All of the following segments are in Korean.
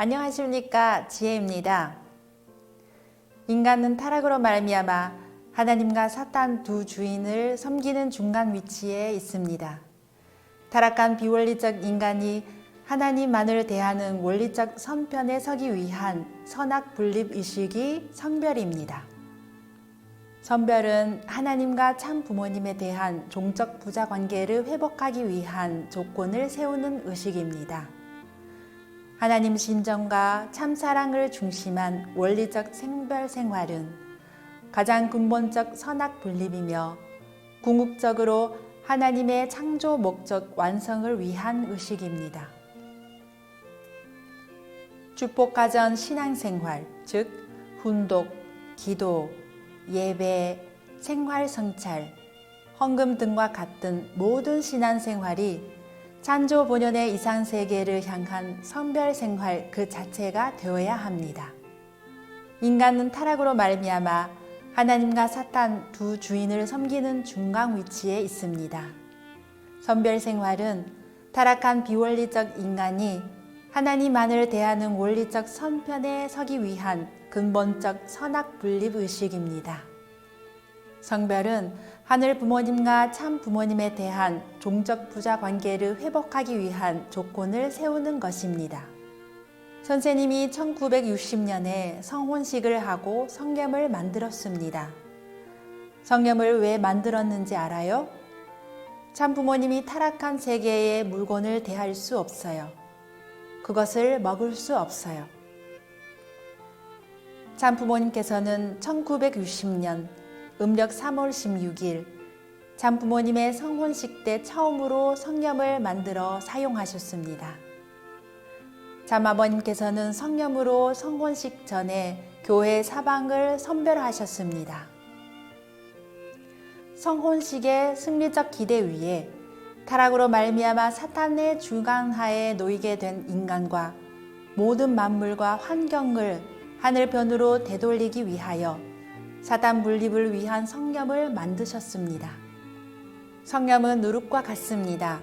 안녕하십니까, 지혜입니다. 인간은 타락으로 말미암아 하나님과 사탄 두 주인을 섬기는 중간 위치에 있습니다. 타락한 비원리적 인간이 하나님만을 대하는 원리적 선편에 서기 위한 선악 분립 의식이 성별입니다. 선별은 하나님과 참 부모님에 대한 종적 부자 관계를 회복하기 위한 조건을 세우는 의식입니다. 하나님 신정과 참사랑을 중심한 원리적 생별 생활은 가장 근본적 선악 분립이며 궁극적으로 하나님의 창조 목적 완성을 위한 의식입니다. 축복가전 신앙생활, 즉 훈독, 기도, 예배, 생활 성찰, 헌금 등과 같은 모든 신앙생활이 창조 본연의 이상세계를 향한 선별생활 그 자체가 되어야 합니다. 인간은 타락으로 말미암아 하나님과 사탄 두 주인을 섬기는 중간 위치에 있습니다. 선별생활은 타락한 비원리적 인간이 하나님만을 대하는 원리적 선편에 서기 위한 근본적 선악 분립 의식입니다. 성별은 하늘 부모님과 참 부모님에 대한 종적 부자 관계를 회복하기 위한 조건을 세우는 것입니다. 선생님이 1960년에 성혼식을 하고 성gem을 만들었습니다. 성gem을 왜 만들었는지 알아요? 참 부모님이 타락한 세계의 물건을 대할 수 없어요. 그것을 먹을 수 없어요. 참 부모님께서는 1960년 음력 3월 16일 참 부모님의 성혼식 때 처음으로 성gem을 만들어 사용하셨습니다. 참 아버님께서는 성gem으로 성혼식 전에 교회 사방을 선별하셨습니다. 성혼식의 승리적 기대 위에 타락으로 말미암아 사탄의 주관하에 놓이게 된 인간과 모든 만물과 환경을 하늘편으로 되돌리기 위하여 사단 분립을 위한 성gem을 만드셨습니다. 성gem은 누룩과 같습니다.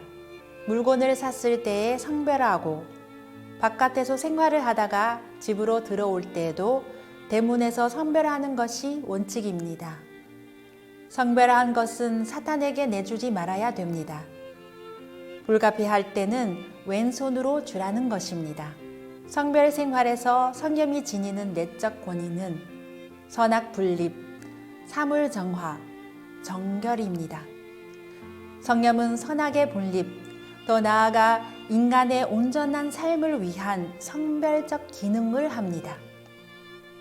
물건을 샀을 때에 성별하고 바깥에서 생활을 하다가 집으로 들어올 때에도 대문에서 성별하는 것이 원칙입니다. 성별한 것은 사탄에게 내주지 말아야 됩니다. 불가피할 때는 왼손으로 주라는 것입니다. 성별 생활에서 성gem이 지니는 내적 권위는 선악 분립, 사물 정화, 정결입니다. 성gem은 선악의 분립, 더 나아가 인간의 온전한 삶을 위한 성별적 기능을 합니다.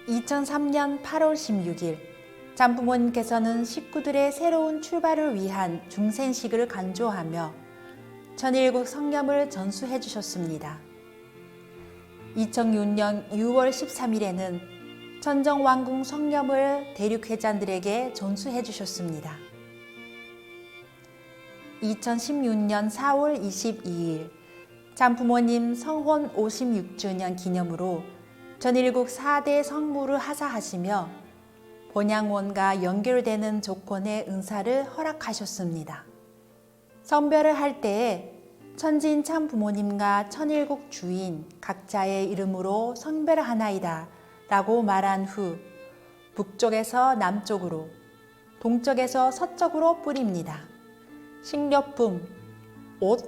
2003년 8월 16일 참 부모님께서는 식구들의 새로운 출발을 위한 중생식을 간조하며 천일국 성gem을 전수해 주셨습니다. 2006년 6월 13일에는 천정왕궁 성gem을 대륙회장들에게 전수해 주셨습니다. 2016년 4월 22일 참 부모님 성혼 56주년 기념으로 전일국 4대 성물을 하사하시며 본향원과 연결되는 조건의 은사를 허락하셨습니다. 성별을 할 때에 천지인 참 부모님과 천일국 주인 각자의 이름으로 성별하나이다 라고 말한 후 북쪽에서 남쪽으로, 동쪽에서 서쪽으로 뿌립니다. 식료품, 옷,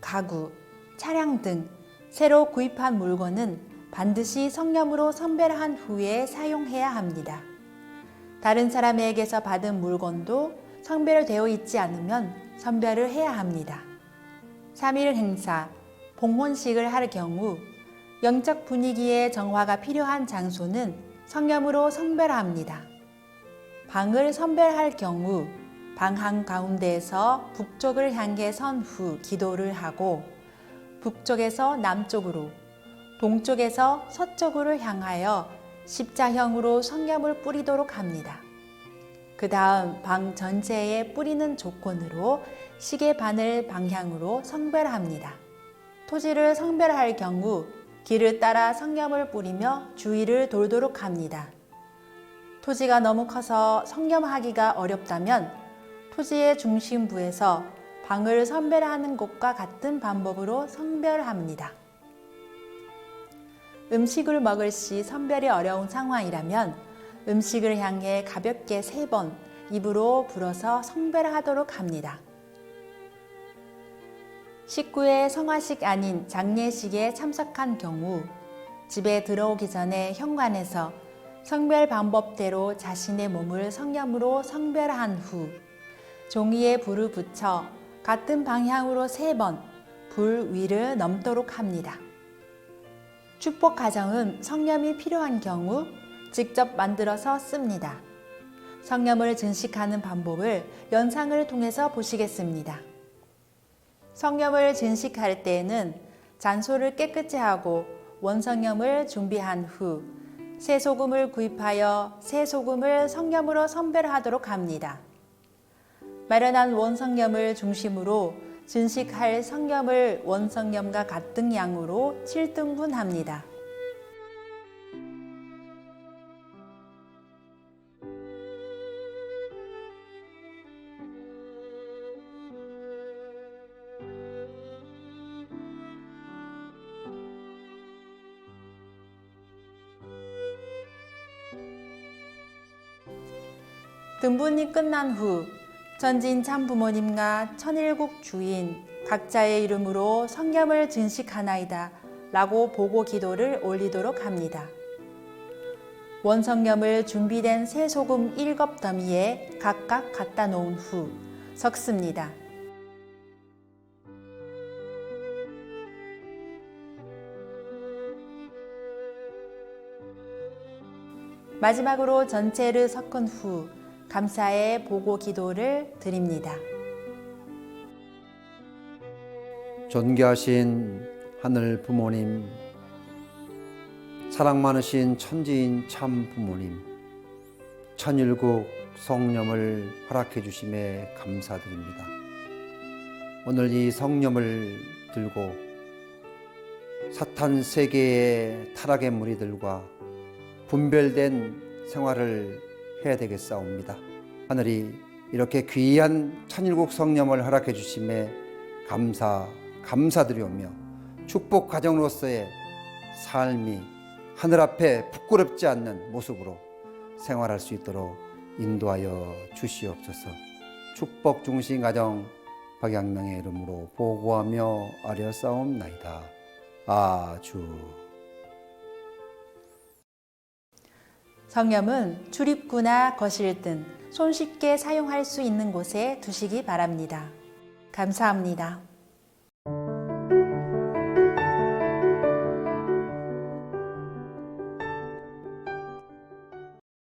가구, 차량 등 새로 구입한 물건은 반드시 성gem으로 선별한 후에 사용해야 합니다. 다른 사람에게서 받은 물건도 성별되어 있지 않으면 선별을 해야 합니다. 3일 행사, 봉헌식을 할 경우 영적 분위기의 정화가 필요한 장소는 성gem으로 성별합니다. 방을 선별할 경우 방 한가운데에서 북쪽을 향해 선 후 기도를 하고 북쪽에서 남쪽으로, 동쪽에서 서쪽으로 향하여 십자형으로 성gem을 뿌리도록 합니다. 그 다음 방 전체에 뿌리는 조건으로 시계 바늘 방향으로 성별합니다. 토지를 성별할 경우 길을 따라 성gem을 뿌리며 주위를 돌도록 합니다. 토지가 너무 커서 성gem하기가 어렵다면 토지의 중심부에서 방을 선별하는 곳과 같은 방법으로 성별합니다. 음식을 먹을 시 선별이 어려운 상황이라면 음식을 향해 가볍게 3번 입으로 불어서 성별하도록 합니다. 식구의 성화식 아닌 장례식에 참석한 경우 집에 들어오기 전에 현관에서 성별 방법대로 자신의 몸을 성념으로 성별한 후 종이에 불을 붙여 같은 방향으로 3번 불 위를 넘도록 합니다. 축복 가정은 성념이 필요한 경우 직접 만들어서 씁니다. 성념을 증식하는 방법을 영상을 통해서 보시겠습니다. 성념을 증식할 때에는 잔소를 깨끗이 하고 원성념을 준비한 후 새소금을 구입하여 새소금을 성념으로 선별하도록 합니다. 마련한 원성념을 중심으로 증식할 성념을 원성념과 같은 양으로 7등분합니다. 등분이 끝난 후 전진 참부모님과 천일국 주인 각자의 이름으로 성념을 증식하나이다 라고 보고 기도를 올리도록 합니다. 원성념을 준비된 새소금 1겁 더미에 각각 갖다 놓은 후 섞습니다. 마지막으로 전체를 섞은 후 감사의 보고 기도를 드립니다. 존귀하신 하늘 부모님, 사랑 많으신 천지인 참 부모님, 천일국 성념을 허락해 주심에 감사드립니다. 오늘 이 성념을 들고 사탄 세계의 타락의 무리들과 분별된 생활을 해야 되겠사옵니다. 하늘이 이렇게 귀한 천일국 성념을 허락해 주심에 감사드리오며 축복 가정으로서의 삶이 하늘 앞에 부끄럽지 않는 모습으로 생활할 수 있도록 인도하여 주시옵소서. 축복 중심 가정 박양명의 이름으로 보고하며 아뢰었사옵나이다. 아주. 성념은 출입구나 거실 등 손쉽게 사용할 수 있는 곳에 두시기 바랍니다. 감사합니다.